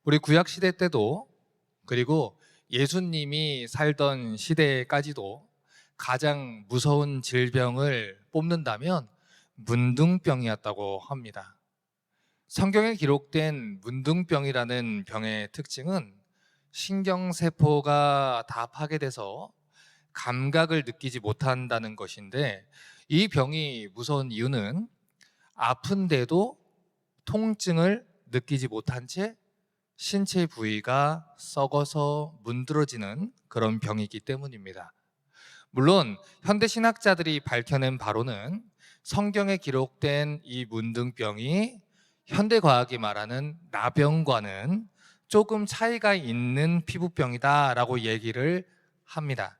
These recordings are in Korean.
우리 구약 시대 때도 그리고 예수님이 살던 시대까지도 가장 무서운 질병을 뽑는다면 문둥병이었다고 합니다. 성경에 기록된 문둥병이라는 병의 특징은 신경세포가 다 파괴돼서 감각을 느끼지 못한다는 것인데, 이 병이 무서운 이유는 아픈데도 통증을 느끼지 못한 채 신체 부위가 썩어서 문드러지는 그런 병이기 때문입니다. 물론 현대 신학자들이 밝혀낸 바로는 성경에 기록된 이 문둥병이 현대 과학이 말하는 나병과는 조금 차이가 있는 피부병이다라고 얘기를 합니다.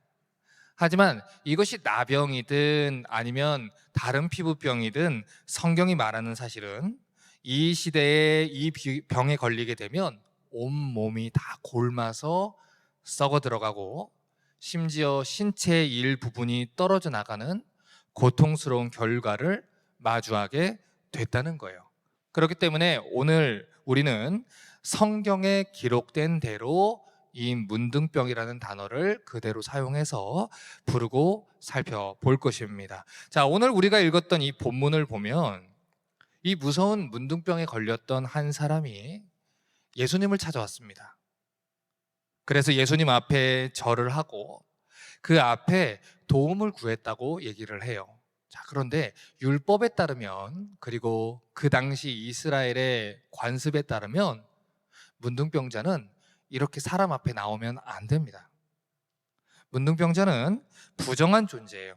하지만 이것이 나병이든 아니면 다른 피부병이든 성경이 말하는 사실은 이 시대에 이 병에 걸리게 되면 온몸이 다 곪아서 썩어 들어가고 심지어 신체의 일부분이 떨어져 나가는 고통스러운 결과를 마주하게 됐다는 거예요. 그렇기 때문에 오늘 우리는 성경에 기록된 대로 이 문둥병이라는 단어를 그대로 사용해서 부르고 살펴볼 것입니다. 자, 오늘 우리가 읽었던 이 본문을 보면 이 무서운 문둥병에 걸렸던 한 사람이 예수님을 찾아왔습니다. 그래서 예수님 앞에 절을 하고 그 앞에 도움을 구했다고 얘기를 해요. 자, 그런데 율법에 따르면, 그리고 그 당시 이스라엘의 관습에 따르면 문둥병자는 이렇게 사람 앞에 나오면 안 됩니다. 문둥병자는 부정한 존재예요.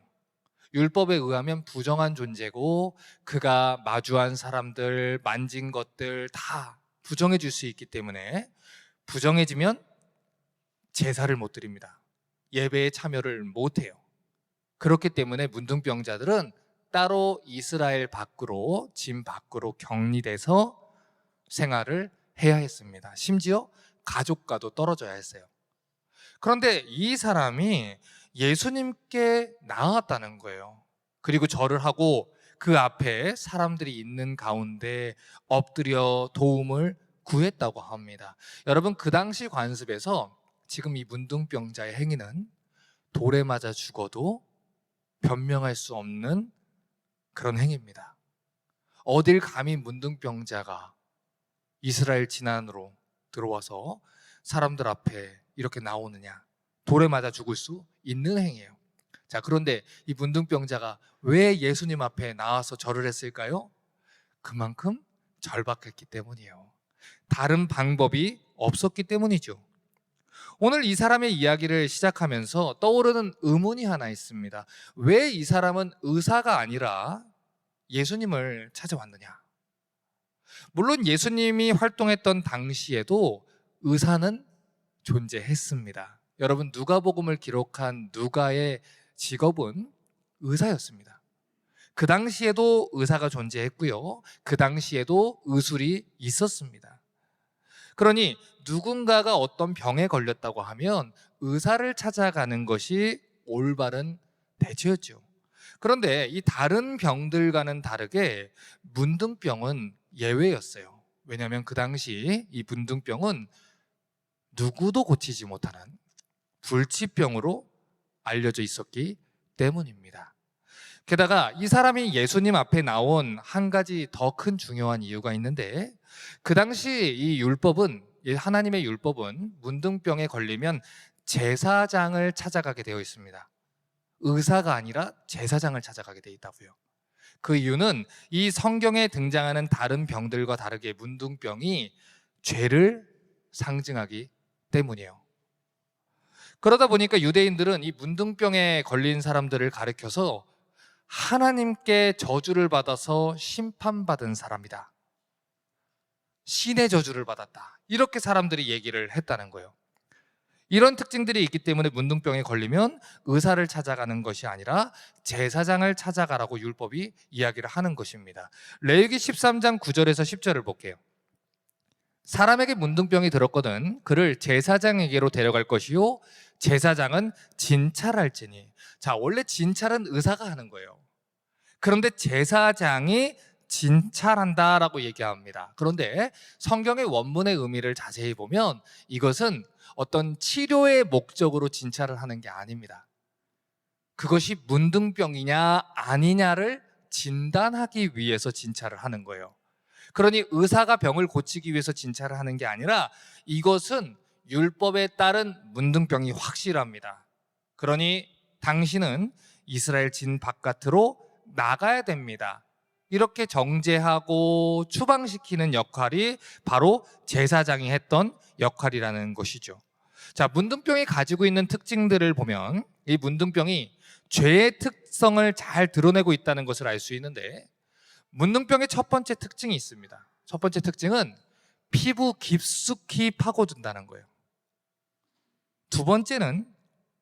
율법에 의하면 부정한 존재고, 그가 마주한 사람들, 만진 것들 다 부정해질 수 있기 때문에 부정해지면 제사를 못 드립니다. 예배에 참여를 못 해요. 그렇기 때문에 문둥병자들은 따로 이스라엘 밖으로, 진 밖으로 격리돼서 생활을 해야 했습니다. 심지어 가족과도 떨어져야 했어요. 그런데 이 사람이 예수님께 나왔다는 거예요. 그리고 절을 하고 그 앞에 사람들이 있는 가운데 엎드려 도움을 구했다고 합니다. 여러분, 그 당시 관습에서 지금 이 문둥병자의 행위는 돌에 맞아 죽어도 변명할 수 없는 그런 행위입니다. 어딜 감히 문둥병자가 이스라엘 진안으로 들어와서 사람들 앞에 이렇게 나오느냐. 돌에 맞아 죽을 수 있는 행위예요. 자, 그런데 이 문둥병자가 왜 예수님 앞에 나와서 절을 했을까요? 그만큼 절박했기 때문이에요. 다른 방법이 없었기 때문이죠. 오늘 이 사람의 이야기를 시작하면서 떠오르는 의문이 하나 있습니다. 왜 이 사람은 의사가 아니라 예수님을 찾아왔느냐? 물론 예수님이 활동했던 당시에도 의사는 존재했습니다. 여러분, 누가복음을 기록한 누가의 직업은 의사였습니다. 그 당시에도 의사가 존재했고요. 그 당시에도 의술이 있었습니다. 그러니 누군가가 어떤 병에 걸렸다고 하면 의사를 찾아가는 것이 올바른 대처였죠. 그런데 이 다른 병들과는 다르게 문둥병은 예외였어요. 왜냐하면 그 당시 이 문둥병은 누구도 고치지 못하는 불치병으로 알려져 있었기 때문입니다. 게다가 이 사람이 예수님 앞에 나온 한 가지 더 큰 중요한 이유가 있는데, 그 당시 이 율법은, 하나님의 율법은 문둥병에 걸리면 제사장을 찾아가게 되어 있습니다. 의사가 아니라 제사장을 찾아가게 되어 있다고요. 그 이유는 이 성경에 등장하는 다른 병들과 다르게 문둥병이 죄를 상징하기 때문이에요. 그러다 보니까 유대인들은 이 문둥병에 걸린 사람들을 가리켜서 하나님께 저주를 받아서 심판받은 사람이다, 신의 저주를 받았다, 이렇게 사람들이 얘기를 했다는 거예요. 이런 특징들이 있기 때문에 문둥병에 걸리면 의사를 찾아가는 것이 아니라 제사장을 찾아가라고 율법이 이야기를 하는 것입니다. 레위기 13장 9절에서 10절을 볼게요. 사람에게 문둥병이 들었거든 그를 제사장에게로 데려갈 것이요 제사장은 진찰할지니. 자, 원래 진찰은 의사가 하는 거예요. 그런데 제사장이 진찰한다라고 얘기합니다. 그런데 성경의 원문의 의미를 자세히 보면 이것은 어떤 치료의 목적으로 진찰을 하는 게 아닙니다. 그것이 문둥병이냐 아니냐를 진단하기 위해서 진찰을 하는 거예요. 그러니 의사가 병을 고치기 위해서 진찰을 하는 게 아니라 이것은 율법에 따른 문둥병이 확실합니다. 그러니 당신은 이스라엘 진 바깥으로 나가야 됩니다. 이렇게 정죄하고 추방시키는 역할이 바로 제사장이 했던 역할이라는 것이죠. 자, 문둥병이 가지고 있는 특징들을 보면 이 문둥병이 죄의 특성을 잘 드러내고 있다는 것을 알 수 있는데, 문둥병의 첫 번째 특징이 있습니다. 첫 번째 특징은 피부 깊숙이 파고든다는 거예요. 두 번째는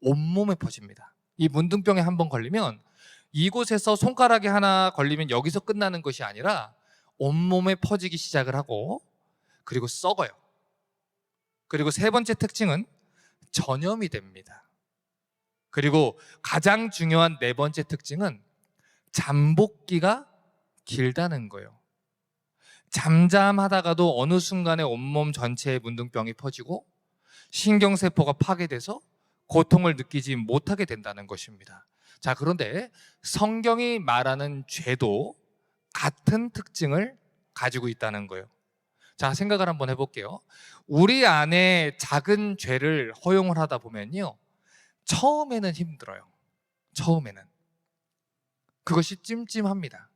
온몸에 퍼집니다. 이 문둥병에 한번 걸리면 이곳에서 손가락에 하나 걸리면 여기서 끝나는 것이 아니라 온몸에 퍼지기 시작을 하고 그리고 썩어요. 그리고 세 번째 특징은 전염이 됩니다. 그리고 가장 중요한 네 번째 특징은 잠복기가 길다는 거예요. 잠잠하다가도 어느 순간에 온몸 전체에 문둥병이 퍼지고 신경세포가 파괴돼서 고통을 느끼지 못하게 된다는 것입니다. 자, 그런데 성경이 말하는 죄도 같은 특징을 가지고 있다는 거예요. 자, 생각을 한번 해볼게요. 우리 안에 작은 죄를 허용을 하다 보면요, 처음에는 힘들어요. 처음에는 그것이 찜찜합니다.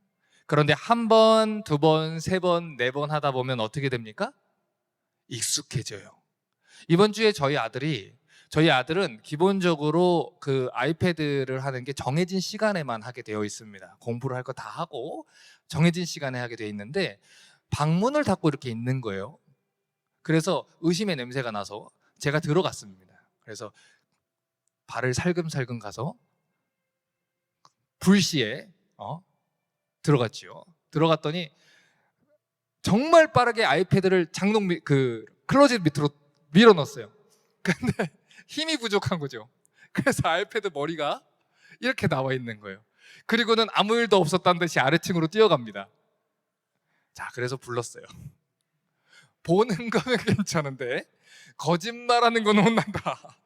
그런데 한 번, 두 번, 세 번, 네 번 하다 보면 어떻게 됩니까? 익숙해져요. 이번 주에 저희 아들은 기본적으로 그 아이패드를 하는 게 정해진 시간에만 하게 되어 있습니다. 공부를 할 거 다 하고 정해진 시간에 하게 되어 있는데 방문을 닫고 이렇게 있는 거예요. 그래서 의심의 냄새가 나서 제가 들어갔습니다. 그래서 발을 살금살금 가서 불시에 들어갔지요. 들어갔더니 정말 빠르게 아이패드를 클로젯 밑으로 밀어 넣었어요. 근데 힘이 부족한 거죠. 그래서 아이패드 머리가 이렇게 나와 있는 거예요. 그리고는 아무 일도 없었다는 듯이 아래층으로 뛰어갑니다. 자, 그래서 불렀어요. 보는 거는 괜찮은데 거짓말하는 건 혼난다.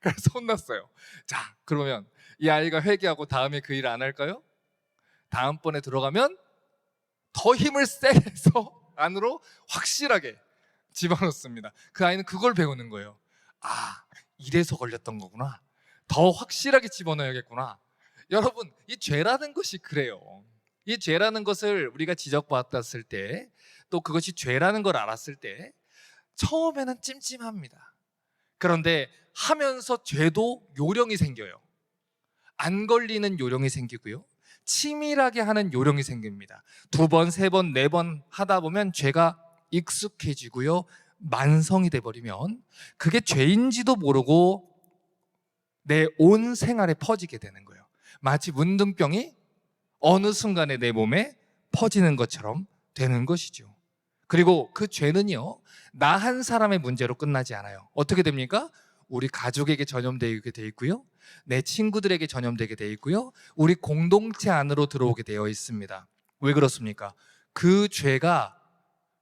그래서 혼났어요. 자, 그러면 이 아이가 회개하고 다음에 그 일 안 할까요? 다음번에 들어가면 더 힘을 세게 해서 안으로 확실하게 집어넣습니다. 그 아이는 그걸 배우는 거예요. 아, 이래서 걸렸던 거구나. 더 확실하게 집어넣어야겠구나. 여러분, 이 죄라는 것이 그래요. 이 죄라는 것을 우리가 지적받았을 때, 또 그것이 죄라는 걸 알았을 때 처음에는 찜찜합니다. 그런데 하면서 죄도 요령이 생겨요. 안 걸리는 요령이 생기고요, 치밀하게 하는 요령이 생깁니다. 두 번, 세 번, 네 번 하다 보면 죄가 익숙해지고요, 만성이 돼버리면 그게 죄인지도 모르고 내 온 생활에 퍼지게 되는 거예요. 마치 문둥병이 어느 순간에 내 몸에 퍼지는 것처럼 되는 것이죠. 그리고 그 죄는요, 나 한 사람의 문제로 끝나지 않아요. 어떻게 됩니까? 우리 가족에게 전염되게 돼 있고요, 내 친구들에게 전염되게 돼 있고요, 우리 공동체 안으로 들어오게 되어 있습니다. 왜 그렇습니까? 그 죄가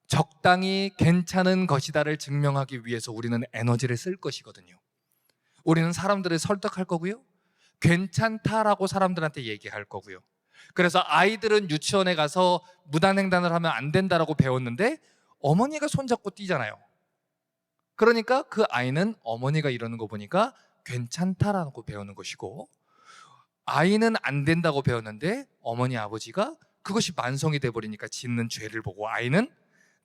적당히 괜찮은 것이다를 증명하기 위해서 우리는 에너지를 쓸 것이거든요. 우리는 사람들을 설득할 거고요, 괜찮다라고 사람들한테 얘기할 거고요. 그래서 아이들은 유치원에 가서 무단횡단을 하면 안 된다라고 배웠는데 어머니가 손잡고 뛰잖아요. 그러니까 그 아이는 어머니가 이러는 거 보니까 괜찮다라고 배우는 것이고, 아이는 안 된다고 배웠는데 어머니 아버지가 그것이 만성이 돼버리니까 짓는 죄를 보고 아이는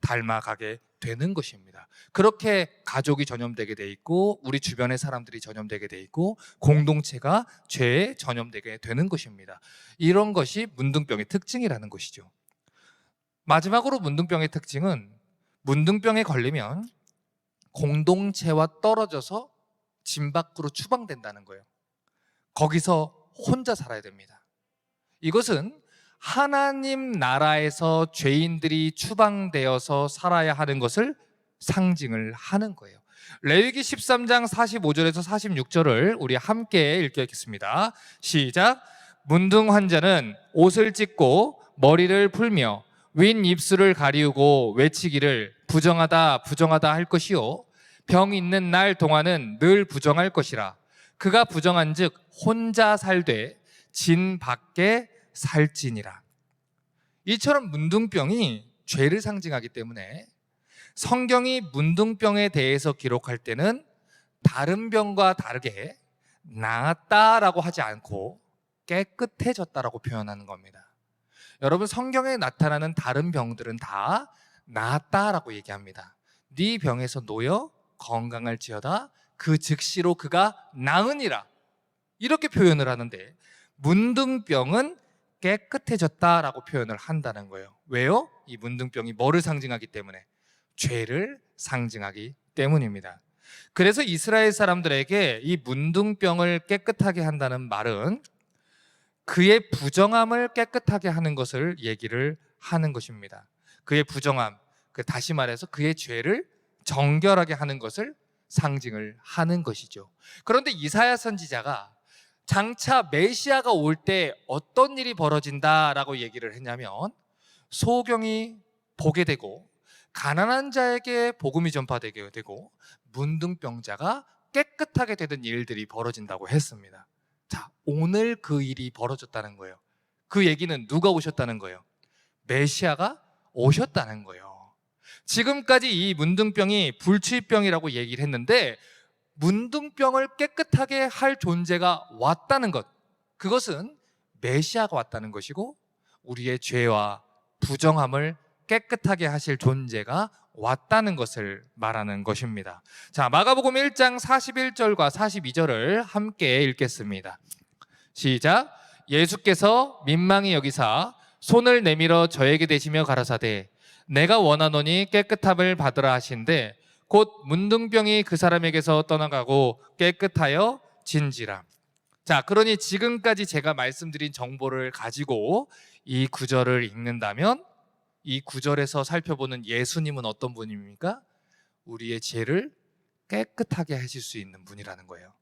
닮아가게 되는 것입니다. 그렇게 가족이 전염되게 돼 있고 우리 주변의 사람들이 전염되게 돼 있고 공동체가 죄에 전염되게 되는 것입니다. 이런 것이 문둥병의 특징이라는 것이죠. 마지막으로 문둥병의 특징은, 문둥병에 걸리면 공동체와 떨어져서 집 밖으로 추방된다는 거예요. 거기서 혼자 살아야 됩니다. 이것은 하나님 나라에서 죄인들이 추방되어서 살아야 하는 것을 상징을 하는 거예요. 레위기 13장 45절에서 46절을 우리 함께 읽겠습니다. 시작. 문둥 환자는 옷을 찢고 머리를 풀며 윈 입술을 가리우고 외치기를 부정하다 부정하다 할 것이요 병 있는 날 동안은 늘 부정할 것이라. 그가 부정한즉 혼자 살되 진 밖에 살지니라. 이처럼 문둥병이 죄를 상징하기 때문에 성경이 문둥병에 대해서 기록할 때는 다른 병과 다르게 나았다라고 하지 않고 깨끗해졌다라고 표현하는 겁니다. 여러분, 성경에 나타나는 다른 병들은 다 나았다라고 얘기합니다. 네 병에서 놓여 건강할지어다 그 즉시로 그가 나으니라, 이렇게 표현을 하는데 문둥병은 깨끗해졌다라고 표현을 한다는 거예요. 왜요? 이 문둥병이 뭐를 상징하기 때문에? 죄를 상징하기 때문입니다. 그래서 이스라엘 사람들에게 이 문둥병을 깨끗하게 한다는 말은 그의 부정함을 깨끗하게 하는 것을 얘기를 하는 것입니다. 그의 부정함, 다시 말해서 그의 죄를 정결하게 하는 것을 상징을 하는 것이죠. 그런데 이사야 선지자가 장차 메시아가 올 때 어떤 일이 벌어진다라고 얘기를 했냐면, 소경이 보게 되고 가난한 자에게 복음이 전파되게 되고 문둥병자가 깨끗하게 되는 일들이 벌어진다고 했습니다. 자, 오늘 그 일이 벌어졌다는 거예요. 그 얘기는 누가 오셨다는 거예요? 메시아가 오셨다는 거예요. 지금까지 이 문둥병이 불치병이라고 얘기를 했는데 문둥병을 깨끗하게 할 존재가 왔다는 것, 그것은 메시아가 왔다는 것이고 우리의 죄와 부정함을 깨끗하게 하실 존재가 왔다는 것을 말하는 것입니다. 자, 마가복음 1장 41절과 42절을 함께 읽겠습니다. 시작. 예수께서 민망히 여기사 손을 내밀어 저에게 대시며 가라사대 내가 원하노니 깨끗함을 받으라 하신데 곧 문둥병이 그 사람에게서 떠나가고 깨끗하여 진지라. 자, 그러니 지금까지 제가 말씀드린 정보를 가지고 이 구절을 읽는다면 이 구절에서 살펴보는 예수님은 어떤 분입니까? 우리의 죄를 깨끗하게 하실 수 있는 분이라는 거예요.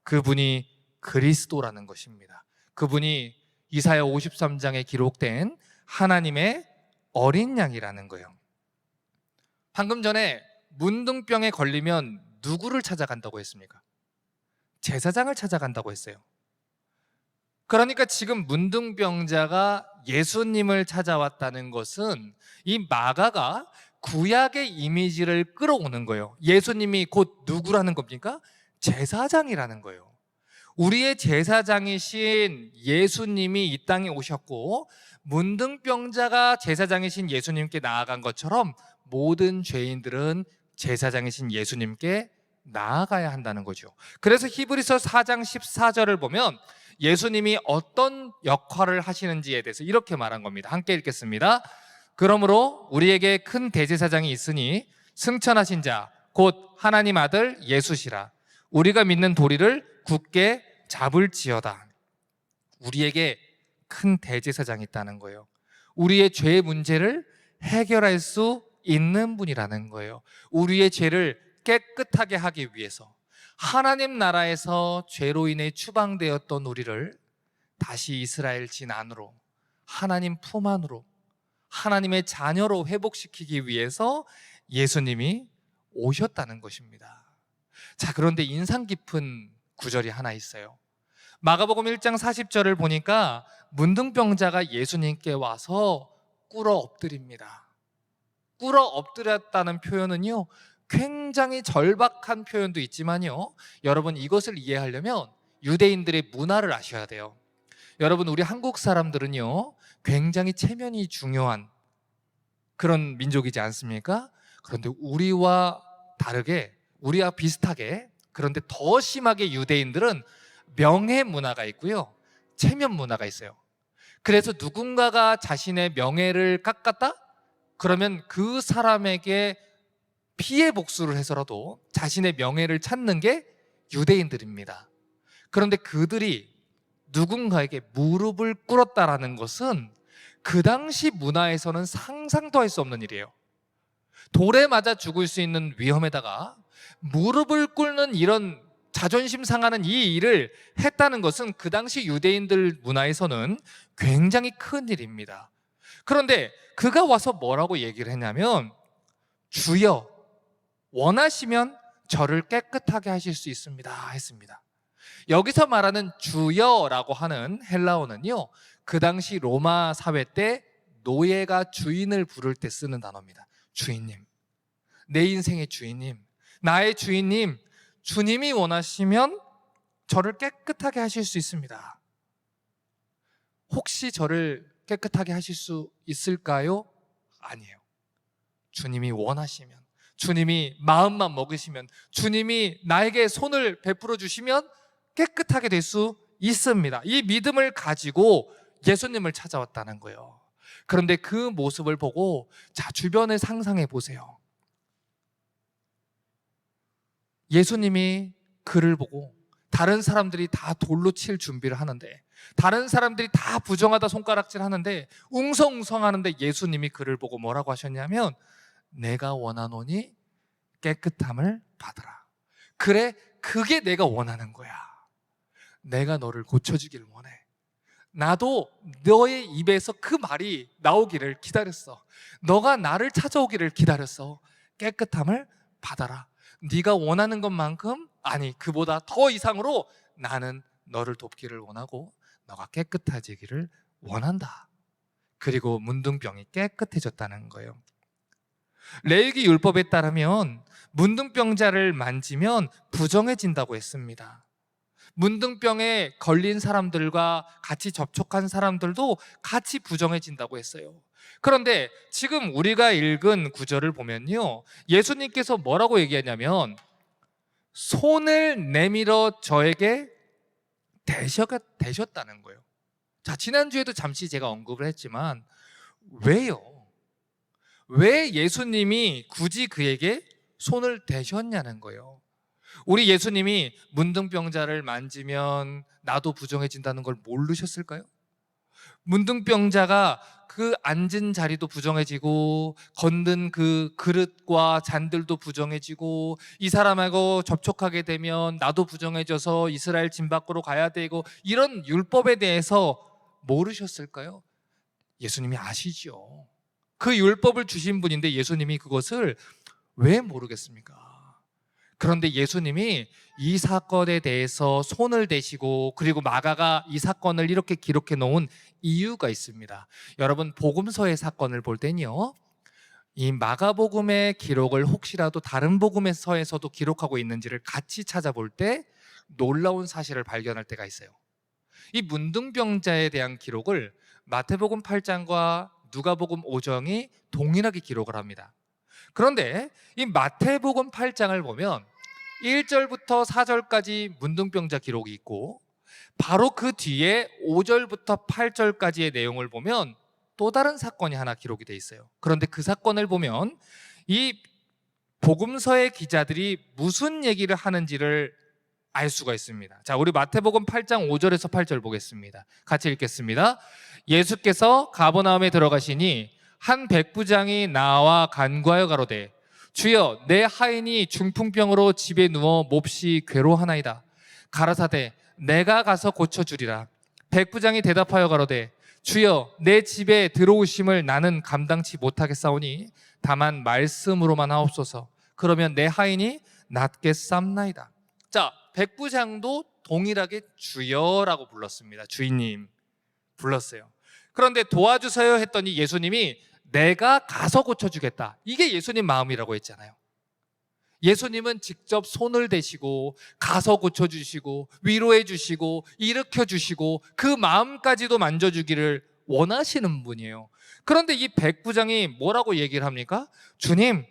그분이 그리스도라는 것입니다. 그분이 이사야 53장에 기록된 하나님의 어린 양이라는 거예요. 방금 전에 문둥병에 걸리면 누구를 찾아간다고 했습니까? 제사장을 찾아간다고 했어요. 그러니까 지금 문둥병자가 예수님을 찾아왔다는 것은 이 마가가 구약의 이미지를 끌어오는 거예요. 예수님이 곧 누구라는 겁니까? 제사장이라는 거예요. 우리의 제사장이신 예수님이 이 땅에 오셨고 문둥병자가 제사장이신 예수님께 나아간 것처럼 모든 죄인들은 제사장이신 예수님께 나아가야 한다는 거죠. 그래서 히브리서 4장 14절을 보면 예수님이 어떤 역할을 하시는지에 대해서 이렇게 말한 겁니다. 함께 읽겠습니다. 그러므로 우리에게 큰 대제사장이 있으니 승천하신 자 곧 하나님 아들 예수시라. 우리가 믿는 도리를 굳게 잡을지어다. 우리에게 큰 대제사장이 있다는 거예요. 우리의 죄의 문제를 해결할 수 있는 분이라는 거예요. 우리의 죄를 깨끗하게 하기 위해서 하나님 나라에서 죄로 인해 추방되었던 우리를 다시 이스라엘 진 안으로, 하나님 품 안으로, 하나님의 자녀로 회복시키기 위해서 예수님이 오셨다는 것입니다. 자, 그런데 인상 깊은 구절이 하나 있어요. 마가복음 1장 40절을 보니까 문둥병자가 예수님께 와서 꿇어 엎드립니다. 꿇어 엎드렸다는 표현은요, 굉장히 절박한 표현도 있지만요, 여러분 이것을 이해하려면 유대인들의 문화를 아셔야 돼요. 여러분, 우리 한국 사람들은요 굉장히 체면이 중요한 그런 민족이지 않습니까? 그런데 우리와 다르게, 우리와 비슷하게, 그런데 더 심하게 유대인들은 명예 문화가 있고요, 체면 문화가 있어요. 그래서 누군가가 자신의 명예를 깎았다? 그러면 그 사람에게 피해 복수를 해서라도 자신의 명예를 찾는 게 유대인들입니다. 그런데 그들이 누군가에게 무릎을 꿇었다라는 것은 그 당시 문화에서는 상상도 할 수 없는 일이에요. 돌에 맞아 죽을 수 있는 위험에다가 무릎을 꿇는 이런 자존심 상하는 이 일을 했다는 것은 그 당시 유대인들 문화에서는 굉장히 큰 일입니다. 그런데 그가 와서 뭐라고 얘기를 했냐면, 주여, 원하시면 저를 깨끗하게 하실 수 있습니다 했습니다. 여기서 말하는 주여라고 하는 헬라어는요, 그 당시 로마 사회 때 노예가 주인을 부를 때 쓰는 단어입니다. 주인님, 내 인생의 주인님, 나의 주인님, 주님이 원하시면 저를 깨끗하게 하실 수 있습니다. 혹시 저를 깨끗하게 하실 수 있을까요? 아니에요. 주님이 원하시면, 주님이 마음만 먹으시면, 주님이 나에게 손을 베풀어 주시면 깨끗하게 될 수 있습니다. 이 믿음을 가지고 예수님을 찾아왔다는 거예요. 그런데 그 모습을 보고, 자, 주변을 상상해 보세요. 예수님이 그를 보고 다른 사람들이 다 돌로 칠 준비를 하는데, 다른 사람들이 다 부정하다 손가락질 하는데, 웅성웅성 하는데, 예수님이 그를 보고 뭐라고 하셨냐면, 내가 원하노니 깨끗함을 받으라. 그래, 그게 내가 원하는 거야. 내가 너를 고쳐주길 원해. 나도 너의 입에서 그 말이 나오기를 기다렸어. 너가 나를 찾아오기를 기다렸어. 깨끗함을 받아라. 네가 원하는 것만큼, 아니 그보다 더 이상으로 나는 너를 돕기를 원하고 너가 깨끗해지기를 원한다. 그리고 문둥병이 깨끗해졌다는 거예요. 레위기 율법에 따르면 문둥병자를 만지면 부정해진다고 했습니다. 문둥병에 걸린 사람들과 같이 접촉한 사람들도 같이 부정해진다고 했어요. 그런데 지금 우리가 읽은 구절을 보면요, 예수님께서 뭐라고 얘기하냐면, 손을 내밀어 저에게 대셨다는 거예요. 자, 지난주에도 잠시 제가 언급을 했지만, 왜요? 왜 예수님이 굳이 그에게 손을 대셨냐는 거예요. 우리 예수님이 문둥병자를 만지면 나도 부정해진다는 걸 모르셨을까요? 문둥병자가 그 앉은 자리도 부정해지고, 걷는 그 그릇과 잔들도 부정해지고, 이 사람하고 접촉하게 되면 나도 부정해져서 이스라엘 진 밖으로 가야 되고, 이런 율법에 대해서 모르셨을까요? 예수님이 아시죠. 그 율법을 주신 분인데 예수님이 그것을 왜 모르겠습니까? 그런데 예수님이 이 사건에 대해서 손을 대시고, 그리고 마가가 이 사건을 이렇게 기록해 놓은 이유가 있습니다. 여러분, 복음서의 사건을 볼 때는요, 이 마가복음의 기록을 혹시라도 다른 복음서에서도 기록하고 있는지를 같이 찾아볼 때 놀라운 사실을 발견할 때가 있어요. 이 문둥병자에 대한 기록을 마태복음 8장과 누가복음 5장이 동일하게 기록을 합니다. 그런데 이 마태복음 8장을 보면 1절부터 4절까지 문둥병자 기록이 있고, 바로 그 뒤에 5절부터 8절까지의 내용을 보면 또 다른 사건이 하나 기록이 돼 있어요. 그런데 그 사건을 보면 이 복음서의 기자들이 무슨 얘기를 하는지를 알 수가 있습니다. 자, 우리 마태복음 8장 5절에서 8절 보겠습니다. 같이 읽겠습니다. 예수께서 가버나움에 들어가시니 한 백부장이 나와 간구하여 가로되, 주여, 내 하인이 중풍병으로 집에 누워 몹시 괴로하나이다. 가라사대, 내가 가서 고쳐주리라. 백부장이 대답하여 가로되, 주여, 내 집에 들어오심을 나는 감당치 못하겠사오니 다만 말씀으로만 하옵소서. 그러면 내 하인이 낫게 쌈나이다. 자, 백부장도 동일하게 주여라고 불렀습니다. 주인님 불렀어요. 그런데 도와주세요 했더니 예수님이 내가 가서 고쳐주겠다. 이게 예수님 마음이라고 했잖아요. 예수님은 직접 손을 대시고 가서 고쳐주시고 위로해 주시고 일으켜 주시고 그 마음까지도 만져주기를 원하시는 분이에요. 그런데 이 백부장이 뭐라고 얘기를 합니까? 주님,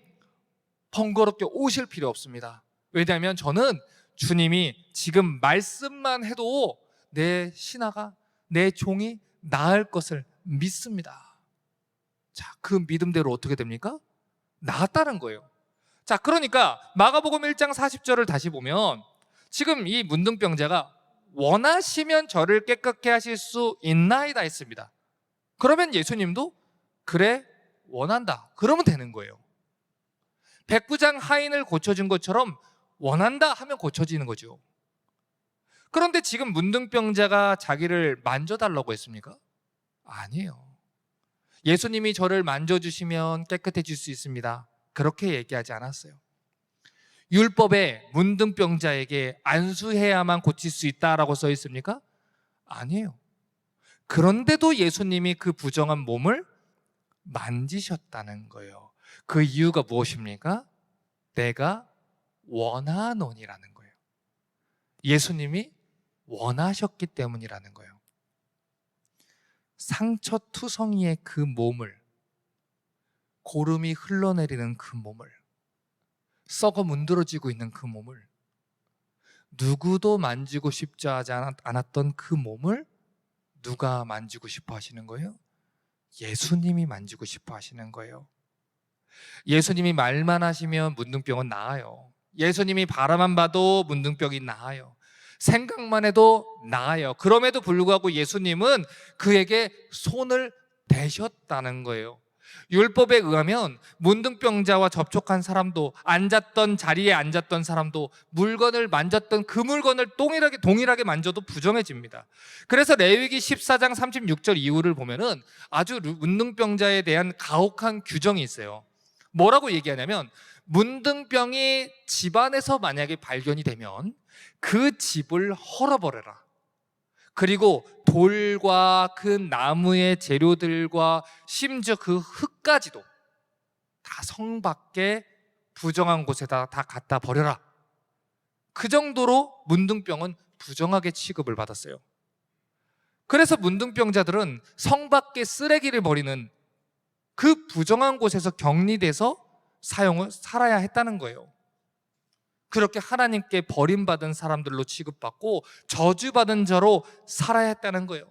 번거롭게 오실 필요 없습니다. 왜냐하면 저는 주님이 지금 말씀만 해도 내 신하가, 내 종이 나을 것을 믿습니다. 자, 그 믿음대로 어떻게 됩니까? 나았다는 거예요. 자, 그러니까 마가복음 1장 40절을 다시 보면 지금 이 문둥병자가 원하시면 저를 깨끗게 하실 수 있나이다 했습니다. 그러면 예수님도 그래, 원한다. 그러면 되는 거예요. 백부장 하인을 고쳐준 것처럼 원한다 하면 고쳐지는 거죠. 그런데 지금 문둥병자가 자기를 만져달라고 했습니까? 아니에요. 예수님이 저를 만져주시면 깨끗해질 수 있습니다. 그렇게 얘기하지 않았어요. 율법에 문둥병자에게 안수해야만 고칠 수 있다라고 써 있습니까? 아니에요. 그런데도 예수님이 그 부정한 몸을 만지셨다는 거예요. 그 이유가 무엇입니까? 내가 원하노니라는 거예요. 예수님이 원하셨기 때문이라는 거예요. 상처투성이의 그 몸을, 고름이 흘러내리는 그 몸을, 썩어 문드러지고 있는 그 몸을, 누구도 만지고 싶지 않았던 그 몸을 누가 만지고 싶어 하시는 거예요? 예수님이 만지고 싶어 하시는 거예요. 예수님이 말만 하시면 문둥병은 나아요. 예수님이 바라만 봐도 문둥병이 나아요. 생각만 해도 나아요. 그럼에도 불구하고 예수님은 그에게 손을 대셨다는 거예요. 율법에 의하면 문둥병자와 접촉한 사람도, 앉았던 자리에 앉았던 사람도, 물건을 만졌던 그 물건을 동일하게 만져도 부정해집니다. 그래서 레위기 14장 36절 이후를 보면은 아주 문둥병자에 대한 가혹한 규정이 있어요. 뭐라고 얘기하냐면, 문둥병이 집안에서 만약에 발견이 되면 그 집을 헐어버려라. 그리고 돌과 그 나무의 재료들과 심지어 그 흙까지도 다 성 밖에 부정한 곳에다 다 갖다 버려라. 그 정도로 문둥병은 부정하게 취급을 받았어요. 그래서 문둥병자들은 성 밖에 쓰레기를 버리는 그 부정한 곳에서 격리돼서 살아야 했다는 거예요. 그렇게 하나님께 버림받은 사람들로 취급받고 저주받은 자로 살아야 했다는 거예요.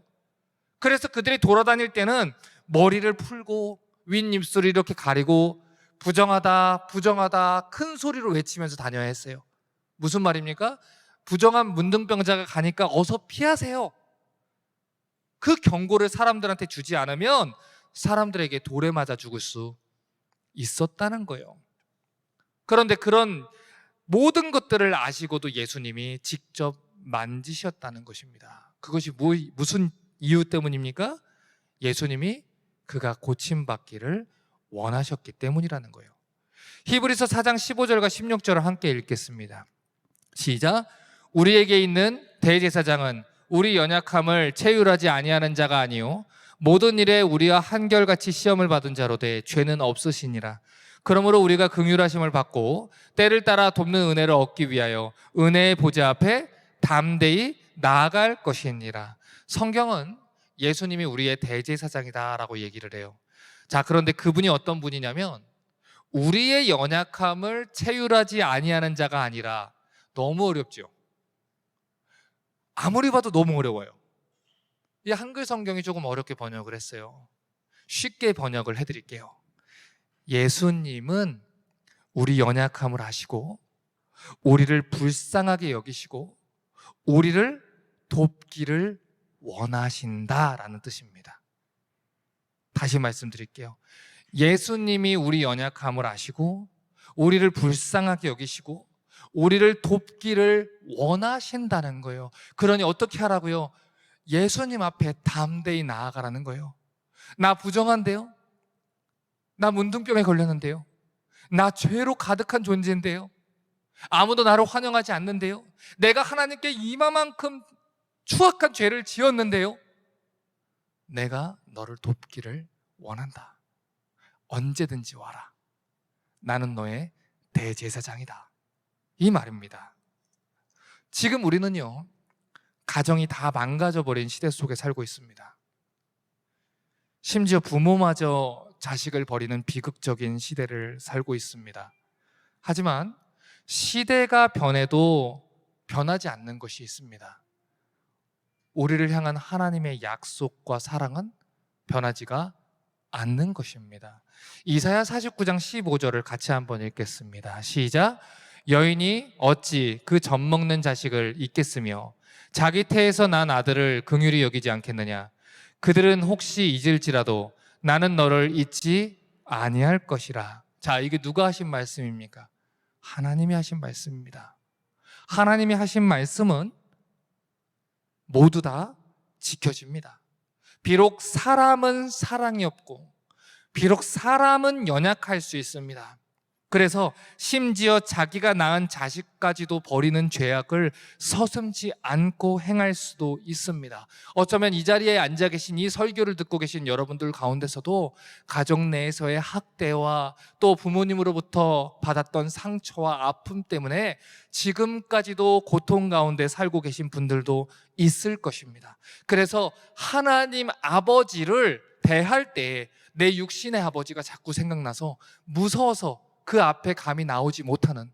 그래서 그들이 돌아다닐 때는 머리를 풀고 윗입술을 이렇게 가리고 부정하다, 부정하다 큰 소리로 외치면서 다녀야 했어요. 무슨 말입니까? 부정한 문둥병자가 가니까 어서 피하세요. 그 경고를 사람들한테 주지 않으면 사람들에게 돌에 맞아 죽을 수 있었다는 거예요. 그런데 그런 모든 것들을 아시고도 예수님이 직접 만지셨다는 것입니다. 그것이 무슨 이유 때문입니까? 예수님이 그가 고침받기를 원하셨기 때문이라는 거예요. 히브리서 4장 15절과 16절을 함께 읽겠습니다. 시작. 우리에게 있는 대제사장은 우리 연약함을 체휼하지 아니하는 자가 아니요 모든 일에 우리와 한결같이 시험을 받은 자로되 죄는 없으시니라. 그러므로 우리가 긍휼하심을 받고 때를 따라 돕는 은혜를 얻기 위하여 은혜의 보좌 앞에 담대히 나아갈 것이니라. 성경은 예수님이 우리의 대제사장이다라고 얘기를 해요. 자, 그런데 그분이 어떤 분이냐면 우리의 연약함을 체휼하지 아니하는 자가 아니라, 너무 어렵죠? 아무리 봐도 너무 어려워요. 이 한글 성경이 조금 어렵게 번역을 했어요. 쉽게 번역을 해드릴게요. 예수님은 우리 연약함을 아시고 우리를 불쌍하게 여기시고 우리를 돕기를 원하신다라는 뜻입니다. 다시 말씀드릴게요. 예수님이 우리 연약함을 아시고 우리를 불쌍하게 여기시고 우리를 돕기를 원하신다는 거예요. 그러니 어떻게 하라고요? 예수님 앞에 담대히 나아가라는 거예요. 나 부정한데요? 나 문둥병에 걸렸는데요? 나 죄로 가득한 존재인데요? 아무도 나를 환영하지 않는데요? 내가 하나님께 이마만큼 추악한 죄를 지었는데요? 내가 너를 돕기를 원한다. 언제든지 와라. 나는 너의 대제사장이다. 이 말입니다. 지금 우리는요, 가정이 다 망가져버린 시대 속에 살고 있습니다. 심지어 부모마저 자식을 버리는 비극적인 시대를 살고 있습니다. 하지만 시대가 변해도 변하지 않는 것이 있습니다. 우리를 향한 하나님의 약속과 사랑은 변하지가 않는 것입니다. 이사야 49장 15절을 같이 한번 읽겠습니다. 시작. 여인이 어찌 그 젖먹는 자식을 잊겠으며 자기 태에서 난 아들을 긍휼히 여기지 않겠느냐. 그들은 혹시 잊을지라도 나는 너를 잊지 아니할 것이라. 자, 이게 누가 하신 말씀입니까? 하나님이 하신 말씀입니다. 하나님이 하신 말씀은 모두 다 지켜집니다. 비록 사람은 사랑이 없고 비록 사람은 연약할 수 있습니다. 그래서 심지어 자기가 낳은 자식까지도 버리는 죄악을 서슴지 않고 행할 수도 있습니다. 어쩌면 이 자리에 앉아 계신, 이 설교를 듣고 계신 여러분들 가운데서도 가족 내에서의 학대와 또 부모님으로부터 받았던 상처와 아픔 때문에 지금까지도 고통 가운데 살고 계신 분들도 있을 것입니다. 그래서 하나님 아버지를 대할 때 내 육신의 아버지가 자꾸 생각나서 무서워서 그 앞에 감히 나오지 못하는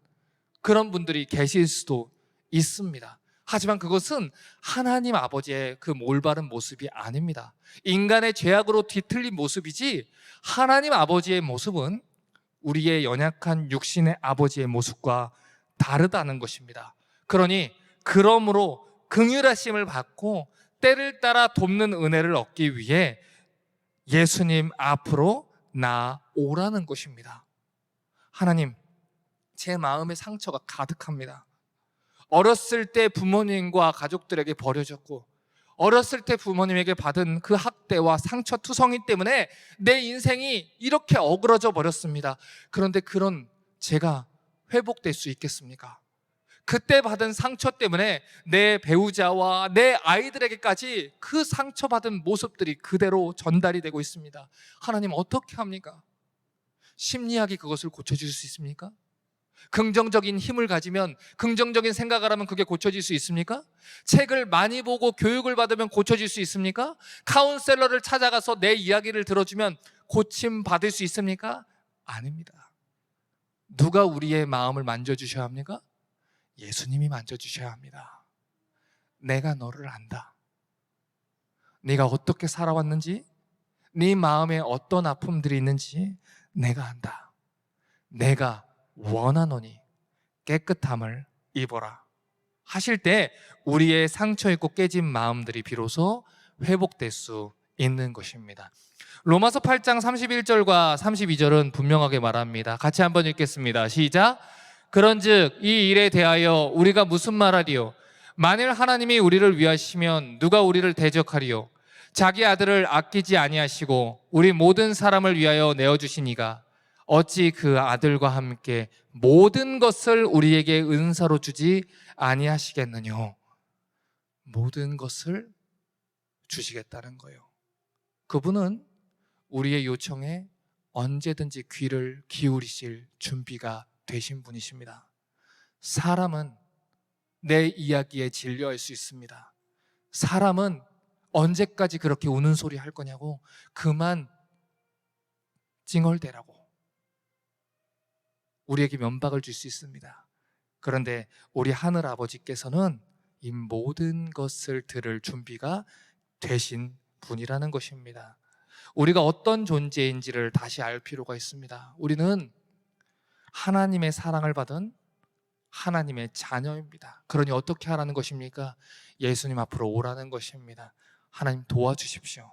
그런 분들이 계실 수도 있습니다. 하지만 그것은 하나님 아버지의 그 올바른 모습이 아닙니다. 인간의 죄악으로 뒤틀린 모습이지, 하나님 아버지의 모습은 우리의 연약한 육신의 아버지의 모습과 다르다는 것입니다. 그러므로 긍휼하심을 받고 때를 따라 돕는 은혜를 얻기 위해 예수님 앞으로 나오라는 것입니다. 하나님, 제 마음에 상처가 가득합니다. 어렸을 때 부모님과 가족들에게 버려졌고, 어렸을 때 부모님에게 받은 그 학대와 상처 투성이 때문에 내 인생이 이렇게 어그러져 버렸습니다. 그런데 그런 제가 회복될 수 있겠습니까? 그때 받은 상처 때문에 내 배우자와 내 아이들에게까지 그 상처받은 모습들이 그대로 전달이 되고 있습니다. 하나님, 어떻게 합니까? 심리학이 그것을 고쳐줄 수 있습니까? 긍정적인 힘을 가지면, 긍정적인 생각을 하면 그게 고쳐질 수 있습니까? 책을 많이 보고 교육을 받으면 고쳐질 수 있습니까? 카운셀러를 찾아가서 내 이야기를 들어주면 고침 받을 수 있습니까? 아닙니다. 누가 우리의 마음을 만져주셔야 합니까? 예수님이 만져주셔야 합니다. 내가 너를 안다. 네가 어떻게 살아왔는지, 네 마음에 어떤 아픔들이 있는지 내가 안다. 내가 원하노니 깨끗함을 입어라 하실 때 우리의 상처 있고 깨진 마음들이 비로소 회복될 수 있는 것입니다. 로마서 8장 31절과 32절은 분명하게 말합니다. 같이 한번 읽겠습니다. 시작. 그런즉 이 일에 대하여 우리가 무슨 말하리요? 만일 하나님이 우리를 위하시면 누가 우리를 대적하리요? 자기 아들을 아끼지 아니하시고 우리 모든 사람을 위하여 내어주신 이가 어찌 그 아들과 함께 모든 것을 우리에게 은사로 주지 아니하시겠느냐? 모든 것을 주시겠다는 거예요. 그분은 우리의 요청에 언제든지 귀를 기울이실 준비가 되신 분이십니다. 사람은 내 이야기에 질려할 수 있습니다. 사람은 언제까지 그렇게 우는 소리 할 거냐고, 그만 찡얼대라고 우리에게 면박을 줄 수 있습니다. 그런데 우리 하늘 아버지께서는 이 모든 것을 들을 준비가 되신 분이라는 것입니다. 우리가 어떤 존재인지를 다시 알 필요가 있습니다. 우리는 하나님의 사랑을 받은 하나님의 자녀입니다. 그러니 어떻게 하라는 것입니까? 예수님 앞으로 오라는 것입니다. 하나님, 도와주십시오.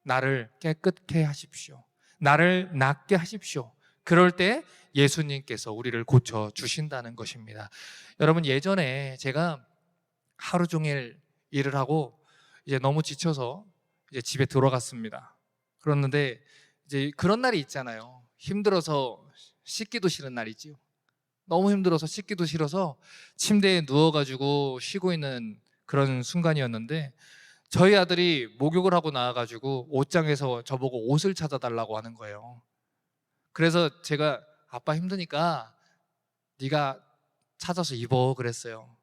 나를 깨끗게 하십시오. 나를 낫게 하십시오. 그럴 때 예수님께서 우리를 고쳐주신다는 것입니다. 여러분, 예전에 제가 하루 종일 일을 하고 이제 너무 지쳐서 이제 집에 들어갔습니다. 그랬는데 이제 그런 날이 있잖아요. 힘들어서 씻기도 싫은 날이지요. 너무 힘들어서 씻기도 싫어서 침대에 누워가지고 쉬고 있는 그런 순간이었는데, 저희 아들이 목욕을 하고 나와가지고 옷장에서 저보고 옷을 찾아달라고 하는 거예요. 그래서 제가 아빠 힘드니까 네가 찾아서 입어 그랬어요.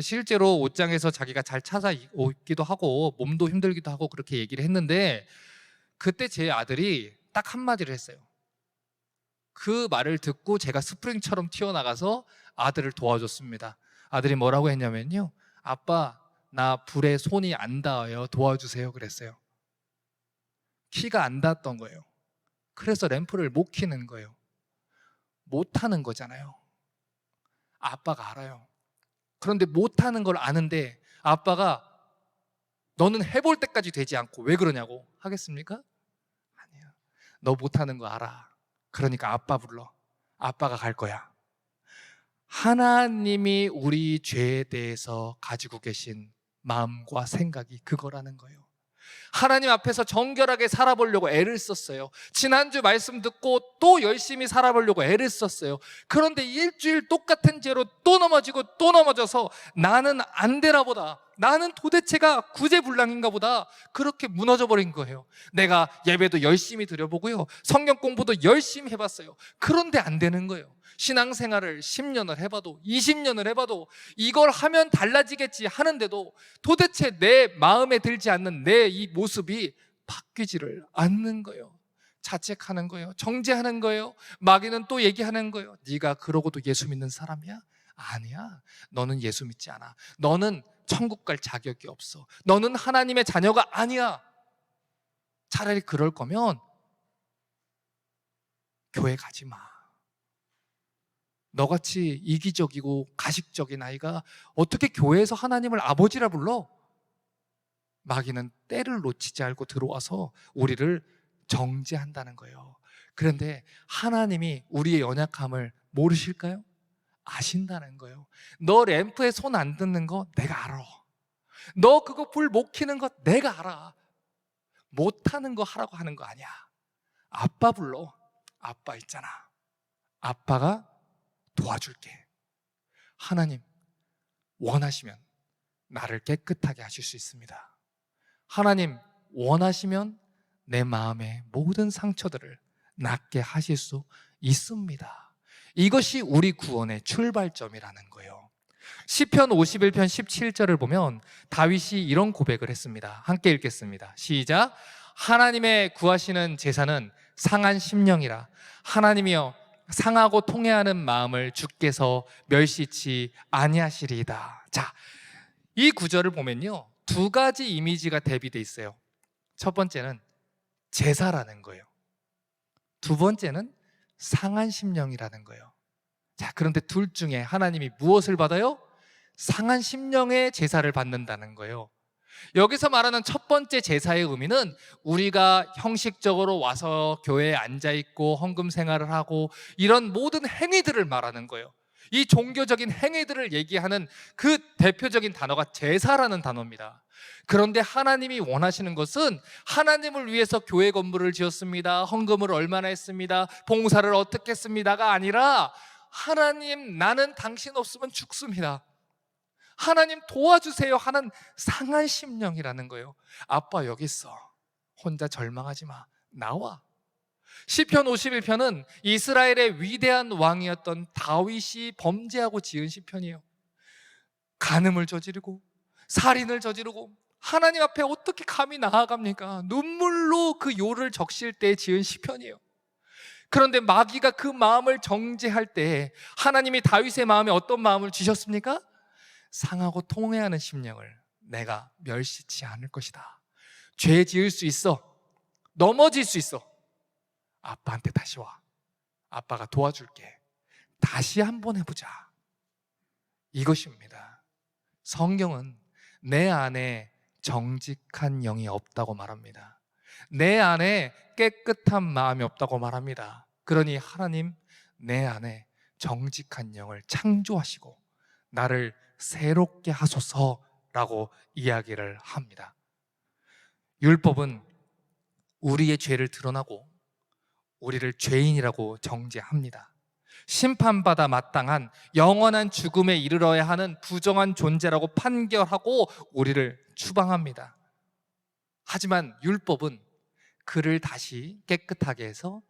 실제로 옷장에서 자기가 잘 찾아 입기도 하고 몸도 힘들기도 하고 그렇게 얘기를 했는데, 그때 제 아들이 딱 한마디를 했어요. 그 말을 듣고 제가 스프링처럼 튀어나가서 아들을 도와줬습니다. 아들이 뭐라고 했냐면요, 아빠, 나 불에 손이 안 닿아요, 도와주세요 그랬어요. 키가 안 닿았던 거예요. 그래서 램프를 못 켜는 거예요. 못하는 거잖아요. 아빠가 알아요. 그런데 못하는 걸 아는데 아빠가 너는 해볼 때까지 되지 않고 왜 그러냐고 하겠습니까? 아니야. 너 못하는 거 알아. 그러니까 아빠 불러. 아빠가 갈 거야. 하나님이 우리 죄에 대해서 가지고 계신 마음과 생각이 그거라는 거예요. 하나님 앞에서 정결하게 살아보려고 애를 썼어요. 지난주 말씀 듣고 또 열심히 살아보려고 애를 썼어요. 그런데 일주일 똑같은 죄로 또 넘어지고 또 넘어져서 나는 안 되나 보다, 나는 도대체가 구제불능인가 보다, 그렇게 무너져 버린 거예요. 내가 예배도 열심히 드려보고요, 성경 공부도 열심히 해봤어요. 그런데 안 되는 거예요. 신앙생활을 10년을 해봐도 20년을 해봐도 이걸 하면 달라지겠지 하는데도 도대체 내 마음에 들지 않는 내 이 모습이 바뀌지를 않는 거예요. 자책하는 거예요. 정죄하는 거예요. 마귀는 또 얘기하는 거예요. 네가 그러고도 예수 믿는 사람이야? 아니야. 너는 예수 믿지 않아. 너는 천국 갈 자격이 없어. 너는 하나님의 자녀가 아니야. 차라리 그럴 거면 교회 가지 마. 너같이 이기적이고 가식적인 아이가 어떻게 교회에서 하나님을 아버지라 불러? 마귀는 때를 놓치지 않고 들어와서 우리를 정죄한다는 거예요. 그런데 하나님이 우리의 연약함을 모르실까요? 아신다는 거예요. 너 램프에 손 안 닿는 거 내가 알아. 너 그거 불 못 켜는 거 내가 알아. 못하는 거 하라고 하는 거 아니야. 아빠 불러. 아빠 있잖아. 아빠가 도와줄게. 하나님 원하시면 나를 깨끗하게 하실 수 있습니다. 하나님 원하시면 내 마음의 모든 상처들을 낫게 하실 수 있습니다. 이것이 우리 구원의 출발점이라는 거예요. 시편 51편 17절을 보면 다윗이 이런 고백을 했습니다. 함께 읽겠습니다. 시작. 하나님의 구하시는 제사는 상한 심령이라. 하나님이여 상하고 통회하는 마음을 주께서 멸시치 아니하시리이다. 자, 이 구절을 보면요, 두 가지 이미지가 대비되어 있어요. 첫 번째는 제사라는 거예요. 두 번째는 상한 심령이라는 거예요. 자, 그런데 둘 중에 하나님이 무엇을 받아요? 상한 심령의 제사를 받는다는 거예요. 여기서 말하는 첫 번째 제사의 의미는 우리가 형식적으로 와서 교회에 앉아있고 헌금 생활을 하고 이런 모든 행위들을 말하는 거예요. 이 종교적인 행위들을 얘기하는 그 대표적인 단어가 제사라는 단어입니다. 그런데 하나님이 원하시는 것은 하나님을 위해서 교회 건물을 지었습니다, 헌금을 얼마나 했습니다, 봉사를 어떻게 했습니다가 아니라 하나님 나는 당신 없으면 죽습니다, 하나님 도와주세요 하는 상한 심령이라는 거예요. 아빠 여기 있어. 혼자 절망하지 마. 나와. 시편 51편은 이스라엘의 위대한 왕이었던 다윗이 범죄하고 지은 시편이에요. 간음을 저지르고 살인을 저지르고 하나님 앞에 어떻게 감히 나아갑니까? 눈물로 그 요를 적실 때 지은 시편이에요. 그런데 마귀가 그 마음을 정죄할 때 하나님이 다윗의 마음에 어떤 마음을 주셨습니까? 상하고 통회하는 심령을 내가 멸시치 않을 것이다. 죄 지을 수 있어. 넘어질 수 있어. 아빠한테 다시 와. 아빠가 도와줄게. 다시 한번 해보자. 이것입니다. 성경은 내 안에 정직한 영이 없다고 말합니다. 내 안에 깨끗한 마음이 없다고 말합니다. 그러니 하나님 내 안에 정직한 영을 창조하시고 나를 새롭게 하소서라고 이야기를 합니다. 율법은 우리의 죄를 드러나고 우리를 죄인이라고 정죄합니다. 심판받아 마땅한 영원한 죽음에 이르러야 하는 부정한 존재라고 판결하고 우리를 추방합니다. 하지만 율법은 그를 다시 깨끗하게 해서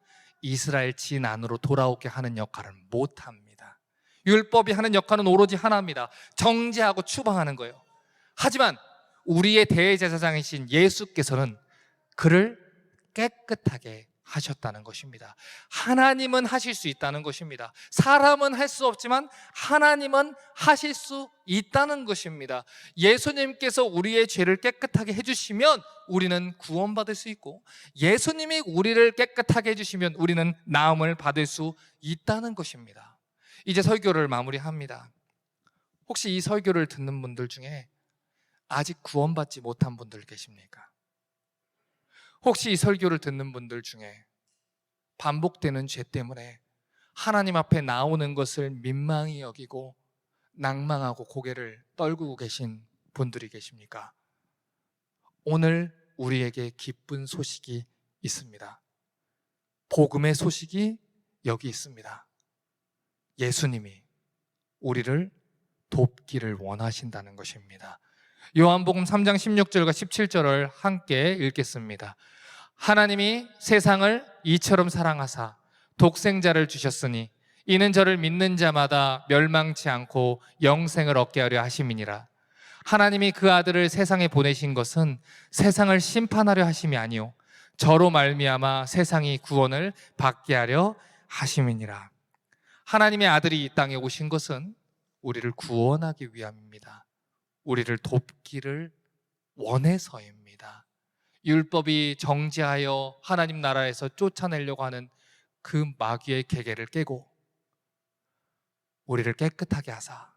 이스라엘 진 안으로 돌아오게 하는 역할을 못합니다. 율법이 하는 역할은 오로지 하나입니다. 정죄하고 추방하는 거예요. 하지만 우리의 대제사장이신 예수께서는 그를 깨끗하게 하셨다는 것입니다. 하나님은 하실 수 있다는 것입니다. 사람은 할 수 없지만 하나님은 하실 수 있다는 것입니다. 예수님께서 우리의 죄를 깨끗하게 해주시면 우리는 구원받을 수 있고, 예수님이 우리를 깨끗하게 해주시면 우리는 나음을 받을 수 있다는 것입니다. 이제 설교를 마무리합니다. 혹시 이 설교를 듣는 분들 중에 아직 구원받지 못한 분들 계십니까? 혹시 이 설교를 듣는 분들 중에 반복되는 죄 때문에 하나님 앞에 나오는 것을 민망히 여기고 낭망하고 고개를 떨구고 계신 분들이 계십니까? 오늘 우리에게 기쁜 소식이 있습니다. 복음의 소식이 여기 있습니다. 예수님이 우리를 돕기를 원하신다는 것입니다. 요한복음 3장 16절과 17절을 함께 읽겠습니다. 하나님이 세상을 이처럼 사랑하사 독생자를 주셨으니 이는 저를 믿는 자마다 멸망치 않고 영생을 얻게 하려 하심이니라. 하나님이 그 아들을 세상에 보내신 것은 세상을 심판하려 하심이 아니요 저로 말미암아 세상이 구원을 받게 하려 하심이니라. 하나님의 아들이 이 땅에 오신 것은 우리를 구원하기 위함입니다. 우리를 돕기를 원해서입니다. 율법이 정죄하여 하나님 나라에서 쫓아내려고 하는 그 마귀의 계계를 깨고 우리를 깨끗하게 하사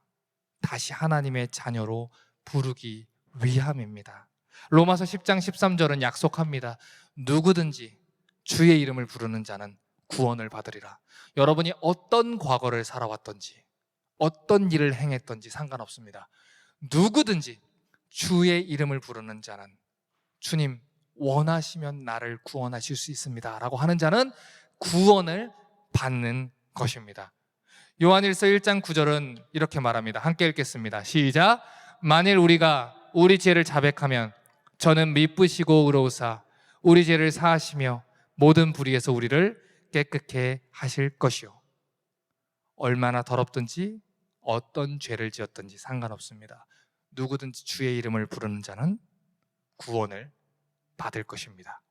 다시 하나님의 자녀로 부르기 위함입니다. 로마서 10장 13절은 약속합니다. 누구든지 주의 이름을 부르는 자는 구원을 받으리라. 여러분이 어떤 과거를 살아왔던지 어떤 일을 행했던지 상관없습니다. 누구든지 주의 이름을 부르는 자는 주님 원하시면 나를 구원하실 수 있습니다 라고 하는 자는 구원을 받는 것입니다. 요한일서 1장 9절은 이렇게 말합니다. 함께 읽겠습니다. 시작. 만일 우리가 우리 죄를 자백하면 저는 미쁘시고 의로우사 우리 죄를 사하시며 모든 불의에서 우리를 깨끗게 하실 것이요. 얼마나 더럽든지 어떤 죄를 지었든지 상관없습니다. 누구든지 주의 이름을 부르는 자는 구원을 받을 것입니다.